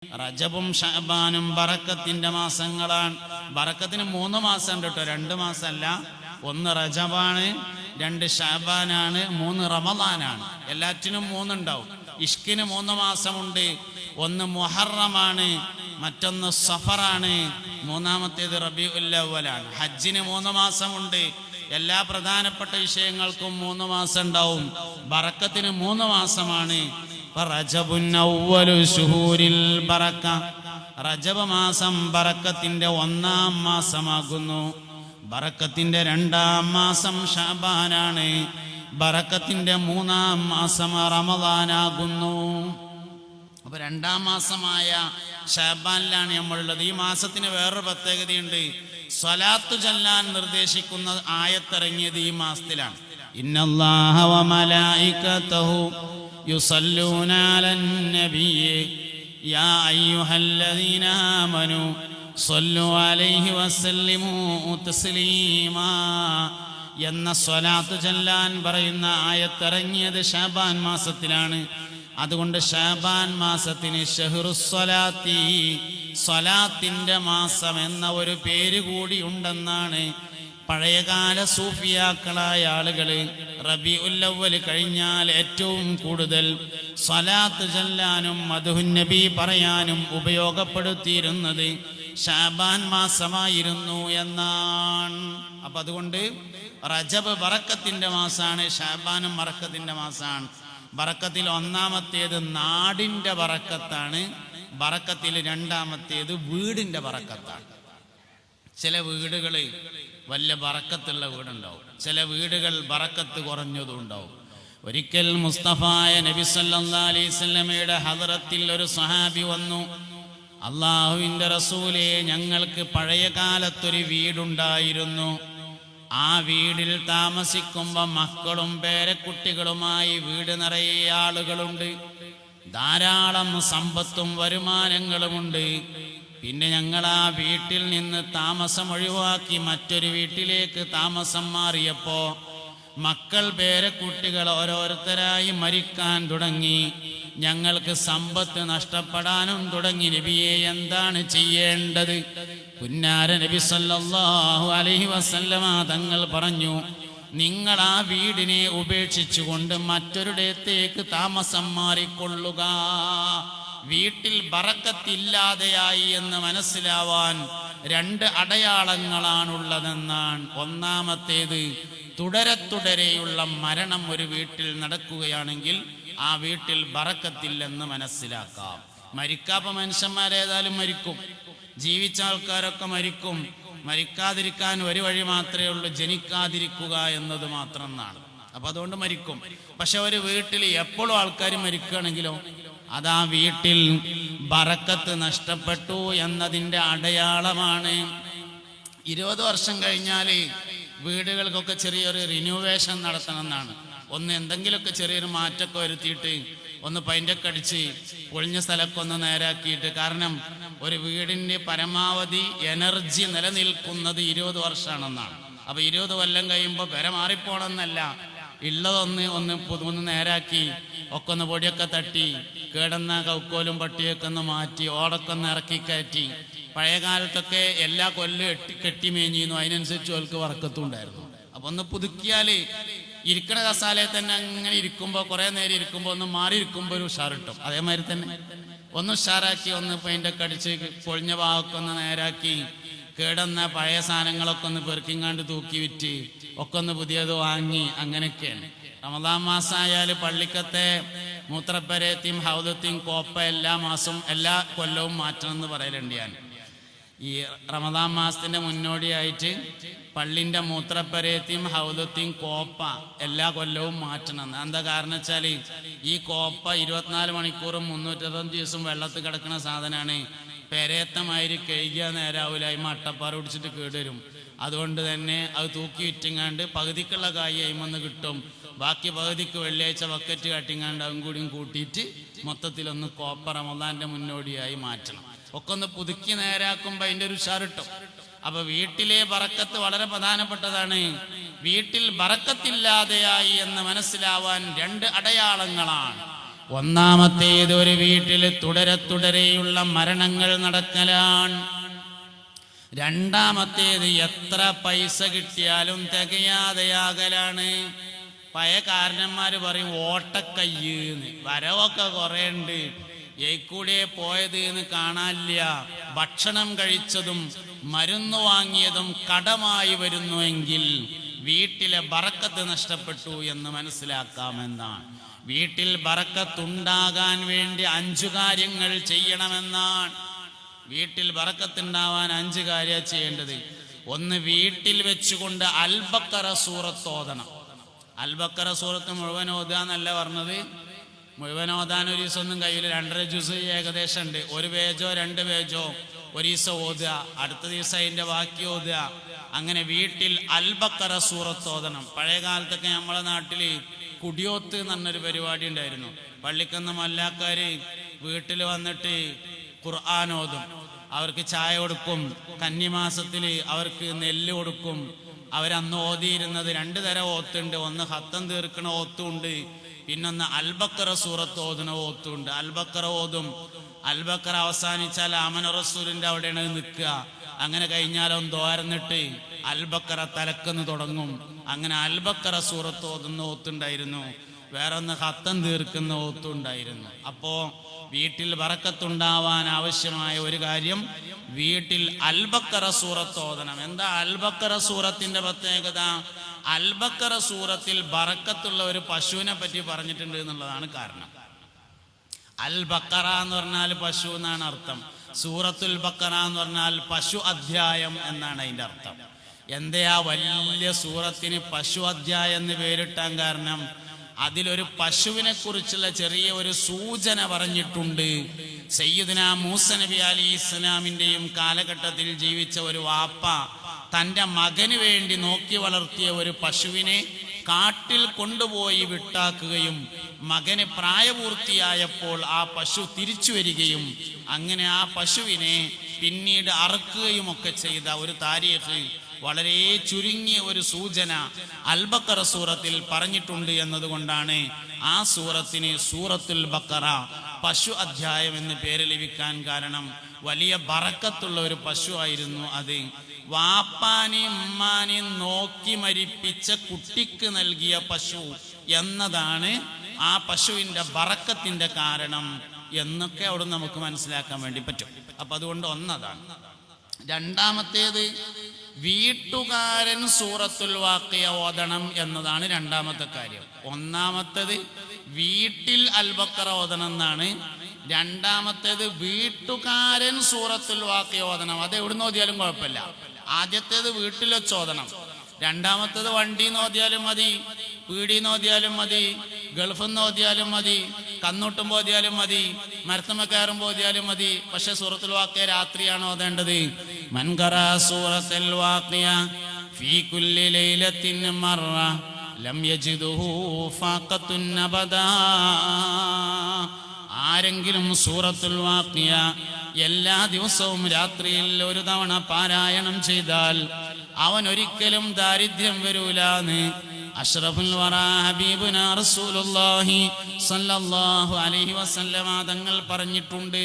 റജബും ശഅബാനും ബറക്കത്തിന്റെ മാസങ്ങളാണ്. ബറക്കത്തിന് 3 മാസം ഉണ്ട് കേട്ടോ, 2 മാസമല്ല. 1 റജബാണ്, 2 ശഅബാനാണ്, 3 റമളാനാണ്. എല്ലാറ്റിനും 3 ഉണ്ടാവും. ഇഷ്കിന് 3 മാസമുണ്ട്. 1 മുഹറമാണ്, മറ്റൊന്ന് സഫറാണ്, 3ാമത്തേത് റബീഉൽ അവ്വലാണ്. ഹജ്ജിന് 3 മാസമുണ്ട്. എല്ലാ പ്രധാനപ്പെട്ട വിഷയങ്ങൾക്കും 3 മാസം ഉണ്ടാവും. ബറക്കത്തിന് 3 മാസമാണ്. റജബുൻ അവ്വലു ശുഹൂരിൽ ബറക്ക, റജബ് മാസം ബറക്കത്തിന്റെ 1ാം മാസമാകുന്നു. ബറക്കത്തിന്റെ 2ാം മാസം ശഅബാനാണ്. ബറക്കത്തിന്റെ 3ാം മാസം റമളാനാകുന്നു. അപ്പൊ 2ാം മാസമായ ശഅബാനിലാണ് നമ്മളുള്ളത്. ഈ മാസത്തിന് വേറൊരു പ്രത്യേകതയുണ്ട്. സ്വലാത്തു ചൊല്ലാൻ നിർദ്ദേശിക്കുന്ന ആയത്തിറങ്ങിയത് ഈ മാസത്തിലാണ്. ഇന്നല്ലാഹ വ മലായികതഹു യുസല്ലൂന അലൻ നബിയ്യി യാ അയ്യുഹല്ലദീന ആമനൂ സ്വല്ലു അലൈഹി വസല്ലിമൂ തസ്ലീമാ എന്ന സ്വലാത്ത് ചൊല്ലാൻ പറയുന്ന ആയത്തിറങ്ങിയത് ശഅബാൻ മാസത്തിലാണ്. അതുകൊണ്ട് ശഅബാൻ മാസത്തിന് ഷഹ്റുസ്സലാത്തി, സ്വലാത്തിന്റെ മാസം എന്ന ഒരു പേര് കൂടി ഉണ്ടെന്നാണ് പഴയകാല സൂഫിയാക്കളായ ആളുകൾ റബീഉൽ അവ്വൽ കഴിഞ്ഞാൽ ഏറ്റവും കൂടുതൽ സ്വലാത്ത് ചൊല്ലാനും മദ്ഹുൻ നബി പറയാനും ഉപയോഗപ്പെടുത്തിയിരുന്നത് ശഅബാൻ മാസമായിരുന്നു എന്നാണ്. അപ്പൊ അതുകൊണ്ട് റജബ് ബറക്കത്തിന്റെ മാസമാണ്, ശഅബാനും ബറക്കത്തിന്റെ മാസമാണ്. ബറക്കത്തിൽ 1ാമത്തേത് നാടിന്റെ ബറക്കത്താണ്. ബറക്കത്തിൽ 2ാമത്തേത് വീടിന്റെ ബറക്കത്താണ്. ചില വീടുകൾ വലിയ ബറക്കത്തുള്ള വീടുണ്ടാവും, ചില വീടുകൾ ബറക്കത്ത് കുറഞ്ഞതും ഉണ്ടാവും. ഒരിക്കൽ മുസ്തഫായ നബി സല്ലല്ലാഹു അലൈഹി വസല്ലമയുടെ ഹദ്റത്തിൽ ഒരു സ്വഹാബി വന്നു. അല്ലാഹുവിൻ്റെ റസൂലേ, ഞങ്ങൾക്ക് പഴയ കാലത്തൊരു വീടുണ്ടായിരുന്നു. ആ വീടിൽ താമസിക്കുമ്പോൾ മക്കളും പേരക്കുട്ടികളുമായി വീട് നിറയെ ആളുകളുണ്ട്, ധാരാളം സമ്പത്തും വരുമാനങ്ങളുമുണ്ട്. പിന്നെ ഞങ്ങൾ ആ വീട്ടിൽ നിന്ന് താമസം ഒഴിവാക്കി മറ്റൊരു വീട്ടിലേക്ക് താമസം മാറിയപ്പോൾ മക്കൾ പേരക്കുട്ടികൾ ഓരോരുത്തരായി മരിക്കാൻ തുടങ്ങി. ഞങ്ങൾക്ക് സമ്പത്ത് നഷ്ടപ്പെടാനും തുടങ്ങി. നബിയെ, എന്താണ് ചെയ്യേണ്ടത്? പുന്നാര നബി സല്ലല്ലാഹു അലൈഹി വസല്ലമ തങ്ങൾ പറഞ്ഞു, നിങ്ങൾ ആ വീടിനെ ഉപേക്ഷിച്ചുകൊണ്ട് മറ്റൊരിടത്തേക്ക് താമസം മാറിക്കൊള്ളുക. വീട്ടിൽ ബറക്കത്തില്ലാതെയായി എന്ന് മനസ്സിലാവാൻ 2 അടയാളങ്ങളാണുള്ളതെന്നാണ്. 1ാമത്തേത്, തുടരെയുള്ള മരണം ഒരു വീട്ടിൽ നടക്കുകയാണെങ്കിൽ ആ വീട്ടിൽ ബറക്കത്തില്ലെന്ന് മനസ്സിലാക്കാം. മരിക്കാത്ത മനുഷ്യന്മാരേതായാലും മരിക്കും, ജീവിച്ച ആൾക്കാരൊക്കെ മരിക്കും. മരിക്കാതിരിക്കാൻ ഒരു വഴി മാത്രമേ ഉള്ളൂ, ജനിക്കാതിരിക്കുക എന്നത് മാത്രം എന്നാണ്. അപ്പൊ അതുകൊണ്ട് മരിക്കും. പക്ഷെ ഒരു വീട്ടിൽ എപ്പോഴും ആൾക്കാർ മരിക്കുകയാണെങ്കിലോ അതാ വീട്ടിൽ ബറക്കത്ത് നഷ്ടപ്പെട്ടു എന്നതിൻ്റെ അടയാളമാണ്. 20 വർഷം കഴിഞ്ഞാൽ വീടുകൾക്കൊക്കെ ചെറിയൊരു റിന്യൂവേഷൻ നടത്തണം എന്നാണ്. എന്തെങ്കിലുമൊക്കെ ചെറിയൊരു മാറ്റമൊക്കെ വരുത്തിയിട്ട് പെയിൻ്റൊക്കെ അടിച്ച് പൊളിഞ്ഞ സ്ഥലമൊക്കെ നേരാക്കിയിട്ട്. കാരണം ഒരു വീടിൻ്റെ പരമാവധി എനർജി നിലനിൽക്കുന്നത് 20 വർഷമാണെന്നാണ്. അപ്പോൾ 20 കൊല്ലം കഴിയുമ്പോൾ പെര മാറിപ്പോണമെന്നല്ല, ഉള്ളതൊന്ന് നേരാക്കി ഒക്കെ പൊടിയൊക്കെ തട്ടി കേടന്ന കൗക്കോലും പട്ടിയൊക്കെ ഒന്ന് മാറ്റി ഓടൊക്കെ ഇറക്കി കയറ്റി. പഴയ കാലത്തൊക്കെ എല്ലാ കൊല്ലം കെട്ടിമേഞ്ഞിരുന്നു, അതിനനുസരിച്ച് ഓൾക്ക് വറക്കത്തുണ്ടായിരുന്നു. അപ്പൊ ഒന്ന് പുതുക്കിയാൽ ഇരിക്കണ കസാലയിൽ തന്നെ അങ്ങനെ ഇരിക്കുമ്പോൾ കുറേ നേരം ഇരിക്കുമ്പോൾ ഒന്ന് മാറി ഇരിക്കുമ്പോൾ ഒരു ഉഷാർ കിട്ടും. അതേമാതിരി തന്നെ ഒന്ന് ഉഷാറാക്കി പെയിൻ്റൊക്കെ അടിച്ച് പൊളിഞ്ഞ ഭാഗമൊക്കെ ഒന്ന് നേരാക്കി കേടന്ന പഴയ സാധനങ്ങളൊക്കെ ഒന്ന് പെറുക്കിങ്ങാണ്ട് തൂക്കി വിറ്റ് ഒക്കെ പുതിയത് വാങ്ങി. അങ്ങനെയൊക്കെയാണ്. റമദാൻ മാസമായാൽ പള്ളിക്കത്തെ മൂത്രപ്പരയത്തെയും ഹൗദത്തെയും കോപ്പ എല്ലാ കൊല്ലവും മാറ്റണം എന്ന് പറയലുണ്ട് ഞാൻ. ഈ റമദാൻ മാസത്തിന്റെ മുന്നോടിയായിട്ട് പള്ളിന്റെ മൂത്രപ്പരയത്തെയും ഹൗദത്തെയും കോപ്പ എല്ലാ കൊല്ലവും മാറ്റണം. എന്താ കാരണം വെച്ചാൽ ഈ കോപ്പ 24 മണിക്കൂറും 365 ദിവസം വെള്ളത്തിൽ കിടക്കുന്ന സാധനമാണ്. പെരയത്തമാതിരി കഴുകിയ നേരാവില്ല, അട്ടപ്പാറ പിടിച്ചിട്ട് കേടുവരും. അതുകൊണ്ട് തന്നെ അത് തൂക്കി വിറ്റിങ്ങാണ്ട് പകുതിക്കുള്ള കായ് അയിമൊന്ന് കിട്ടും. ബാക്കി പകുതിക്ക് വെള്ളിയാഴ്ച ബക്കറ്റ് കാട്ടിങ്ങാണ്ട് അതും കൂടിയും കൂട്ടിയിട്ട് മൊത്തത്തിലൊന്ന് കോപ്പ റമദാന്റെ മുന്നോടിയായി മാറ്റണം. ഒക്കെ ഒന്ന് പുതുക്കി നേരാക്കുമ്പോൾ അതിൻ്റെ ഒരു ഉഷാർ കിട്ടും. അപ്പൊ വീട്ടിലെ ബറക്കത്ത് വളരെ പ്രധാനപ്പെട്ടതാണ്. വീട്ടിൽ ബറക്കത്തില്ലാതെയായി എന്ന് മനസ്സിലാവാൻ 2 അടയാളങ്ങളാണ്. ഒന്നാമത്തേത് ഒരു വീട്ടിൽ തുടരെയുള്ള മരണങ്ങൾ നടക്കലാണ്. രണ്ടാമത്തേത് എത്ര പൈസ കിട്ടിയാലും തികയാതെയാകലാണ്. പഴയ കാരണന്മാര് പറയും ഓട്ടക്കയ്യെന്ന്. വരവൊക്കെ കുറേ ഉണ്ട്, ഏക്കൂടെ പോയത് എന്ന് കാണാനില്ല. ഭക്ഷണം കഴിച്ചതും മരുന്ന് വാങ്ങിയതും കടമായി വരുന്നുവെങ്കിൽ വീട്ടിലെ ബറക്കത്ത് നഷ്ടപ്പെട്ടു എന്ന് മനസ്സിലാക്കാമെന്നാണ്. വീട്ടിൽ ബറക്കത്തുണ്ടാകാൻ വേണ്ടി 5 കാര്യങ്ങൾ ചെയ്യണമെന്നാണ്. വീട്ടിൽ ബറക്കത്തുണ്ടാവാൻ 5 കാര്യം ചെയ്യേണ്ടത്. ഒന്ന്, വീട്ടിൽ വെച്ചുകൊണ്ട് അൽ-ബഖറ സൂറത്ത് ഓതണം. അൽ-ബഖറ സൂറത്ത് മുഴുവൻ ഓതുക എന്നല്ല പറഞ്ഞത്. മുഴുവൻ ഓതാൻ ഒരു ദിവസം ഒന്നും കഴിയില്ല. 2.5 ജുസ് ഏകദേശം ഉണ്ട്. 1 പേജോ 2 പേജോ ഒരു ദിവസം ഓതുക, അടുത്ത ദിവസം അതിൻ്റെ ബാക്കി ഓതുക. അങ്ങനെ വീട്ടിൽ അൽ-ബഖറ സൂറത്ത് ഓതണം. പഴയ കാലത്തൊക്കെ നമ്മളെ നാട്ടിൽ കുടിയോത്ത് എന്ന് പറഞ്ഞൊരു പരിപാടി ഉണ്ടായിരുന്നു. പള്ളിക്കന്ന് മല്ലാക്കാര് വീട്ടിൽ വന്നിട്ട് ഖുർആൻ ഓതും. അവർക്ക് ചായ കൊടുക്കും. കന്നിമാസത്തിൽ അവർക്ക് നെല്ല് കൊടുക്കും. അവരന്ന് ഓതിയിരുന്നത് 2 തരം ഓത്തുണ്ട്. ഒന്ന് ഹത്തം തീർക്കണ ഓത്തുണ്ട്, പിന്നൊന്ന് അൽ-ബഖറ സൂറത്ത് ഓതുന്ന ഓത്തുണ്ട്. അൽ-ബഖറ ഓതും. അൽ-ബഖറ അവസാനിച്ചാൽ ആമന റസൂലിന്റെ അവിടെയാണ് നിൽക്കുക. അങ്ങനെ കഴിഞ്ഞാലും തോരന്നിട്ട് അൽ-ബഖറ തലക്കെന്ന് തുടങ്ങും. അങ്ങനെ അൽ-ബഖറ സൂറത്ത് ഓതുന്ന ഓത്തുണ്ടായിരുന്നു. വേറൊന്ന് ഹത്തം തീർക്കുന്ന ഓത്തുണ്ടായിരുന്നു. അപ്പോ വീട്ടിൽ ബറക്കത്തുണ്ടാവാൻ ആവശ്യമായ ഒരു കാര്യം, വീട്ടിൽ അൽ-ബഖറ സൂറത്ത് ഓതണം. എന്താ അൽ-ബഖറ സൂറത്തിന്റെ പ്രത്യേകത? അൽ-ബഖറ സൂറത്തിൽ ബറക്കത്തുള്ള ഒരു പശുവിനെ പറ്റി പറഞ്ഞിട്ടുണ്ട് എന്നുള്ളതാണ് കാരണം. അൽ-ബഖറ എന്ന് പറഞ്ഞാൽ പശു എന്നാണ് അർത്ഥം. സൂറത്തുൽ ബഖറ എന്ന് പറഞ്ഞാൽ പശു അധ്യായം എന്നാണ് അതിന്റെ അർത്ഥം. എന്താ വലിയ സൂറത്തിന് പശു അധ്യായം എന്ന് പേരിട്ടാൻ കാരണം, അതിലൊരു പശുവിനെ കുറിച്ചുള്ള ചെറിയ ഒരു സൂചന പറഞ്ഞിട്ടുണ്ട്. സയ്യിദുനാ മൂസ നബി അലൈഹി ഇസ്ലാമിന്റെയും കാലഘട്ടത്തിൽ ജീവിച്ച ഒരു വാപ്പ തൻ്റെ മകന് വേണ്ടി നോക്കി വളർത്തിയ ഒരു പശുവിനെ കാട്ടിൽ കൊണ്ടുപോയി വിട്ടാക്കുകയും മകന് പ്രായപൂർത്തിയായപ്പോൾ ആ പശു തിരിച്ചു വരികയും അങ്ങനെ ആ പശുവിനെ പിന്നീട് അറുക്കുകയും ഒക്കെ ചെയ്ത ഒരു താരീഖ്, വളരെ ചുരുങ്ങിയ ഒരു സൂചന അൽ-ബഖറ സൂറത്തിൽ പറഞ്ഞിട്ടുണ്ട് എന്നതുകൊണ്ടാണ് ആ സൂറത്തിന് സൂറത്തുൽ ബഖറ പശു അധ്യായം എന്ന് പേര് ലഭിക്കാൻ കാരണം. വലിയ ബറക്കത്തുള്ള ഒരു പശു ആയിരുന്നു അത്. വാപ്പാനെയും ഉമ്മാനെയും നോക്കി മരിപ്പിച്ച കുട്ടിക്ക് നൽകിയ പശു എന്നതാണ് ആ പശുവിന്റെ ബറക്കത്തിന്റെ കാരണം എന്നൊക്കെ അവിടെ നമുക്ക് മനസ്സിലാക്കാൻ വേണ്ടി പറ്റും. അപ്പൊ അതുകൊണ്ട് ഒന്നതാണ്. രണ്ടാമത്തേത്, വീട്ടുകാരൻ സൂറത്തുൽ വാഖിയ ഓതണം എന്നതാണ് രണ്ടാമത്തെ കാര്യം. ഒന്നാമത്തേത് വീട്ടിൽ അൽ-ബഖറ ഓതണം എന്നാണ്. രണ്ടാമത്തേത് വീട്ടുകാരൻ സൂറത്തുൽ വാഖിയ ഓതണം. അത് എവിടുന്ന് ഓതിയാലും കുഴപ്പമില്ല. ആദ്യത്തേത് വീട്ടിൽ വെച്ച് ഓതണം. രണ്ടാമത്തേത് വണ്ടിന്ന് ഓതിയാലും മതി, പീടിന്ന് ഓതിയാലും മതി, ഗൾഫിൽ നിന്ന് ഓതിയാലും മതി, കന്നൂട്ടുമ്പോൾ ഓതിയാലും മതി, മരത്തമ്മ കയറുമ്പോൾ ഓതിയാലും മതി. പക്ഷെ സൂറത്തുൽ വാഖിയ രാത്രിയാണ് ഓതേണ്ടത്. മൻ ഖറഅ സൂറത്തുൽ വാഖിയ ഫീ കുല്ലി ലൈലത്തിൻ മറ ലം യജിദുഹു ഫാഖത്തുൻ അബദാ. ആരെങ്കിലും സൂറത്തുൽ വാഖിയ എല്ലാ ദിവസവും രാത്രിയിൽ ഒരു തവണ പാരായണം ചെയ്താൽ അവൻ ഒരിക്കലും ദാരിദ്ര്യം വരൂലാന്ന് അഷ്റഫുൽ വറാ ഹബീബുനാ റസൂലുള്ളാഹി സ്വല്ലല്ലാഹു അലൈഹി വസല്ലമ തങ്ങൾ പറഞ്ഞിട്ടുണ്ട്.